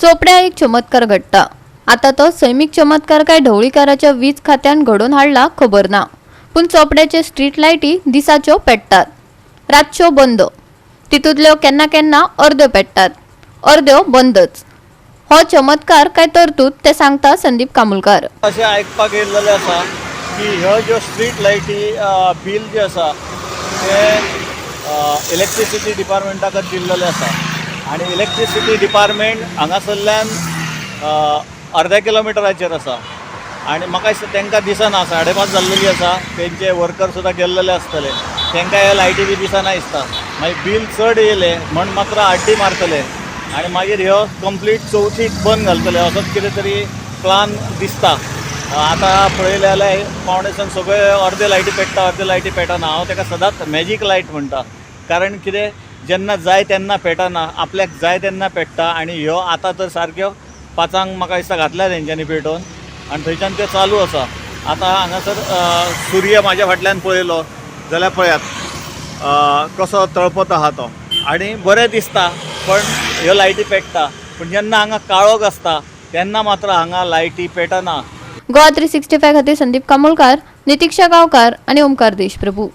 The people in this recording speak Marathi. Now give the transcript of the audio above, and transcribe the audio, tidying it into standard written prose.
चोपड्या एक चमत्कार घडटा। आता तो सैमीक चमत्कार काय ढवळीकाराच्या वीज खात्यान घडोवन हाडला खबर ना, पण चोपड्याचे स्ट्रीट लायटी दिसाच्यो पेट्टात, रातच्यो बंद। तितूंतल्यो केन्ना केन्ना अर्द्यो पेट्टात, अर्द्यो बंदच। हो चमत्कार काय तरतूद ते सांगता संदीप कामुलकार। अशें आयकपाक येयल्लें आसा की ह्यो ज्यो स्ट्रीट लायटी बील जे आसा ते इलेक्ट्रिसिटी डिपार्टमेंटाकच दिल्लेले आसा आनी इलेक्ट्रिसिटी डिपार्टमेंट हांगासरल्यान अर्ध्या किलोमिटराचेर आसा आनी म्हाका दिसता तांकां दिसना 5:30 जाल्लेली आसा, तेंचे वर्कर सुद्दां गेल्लेले आसतले, तांकां ह्या लायटी बी दिसना दिसता। मागीर बील चड येयलें म्हण मात्र आड्डी मारतले आनी मागीर ह्यो कंप्लीट चवथीक बंद घालतले असोच कितें तरी प्लान दिसता। आतां पळयलें जाल्यार फावंडेशन सगळे अर्दे लायटी पेट्टा, अर्दे लायटी पेटना। हांव ताका सदांच मॅजीक लायट म्हणटा, कारण कितें जेन्ना जाय तेन्ना पेटना, आपल्याक जाय तेन्ना पेट्टा आनी ह्यो आतां तर सारक्यो 5 म्हाका दिसता घातल्या तेंच्यांनी पेटोवन आनी थंयच्यान त्यो चालू आसा। आतां हांगासर सूर्य म्हाज्या फाटल्यान पळयलो जाल्यार पळयात कसो तळपत आहा तो आनी बरें दिसता, पण ह्यो लायटी पेट्टा, पूण जेन्ना हांगा काळोख आसता तेन्ना मात्र हांगा लायटी पेटना। गोवा 365 खातीर संदीप कामुलकार, नितीक्षा गांवकार आनी ओमकार देशप्रभू।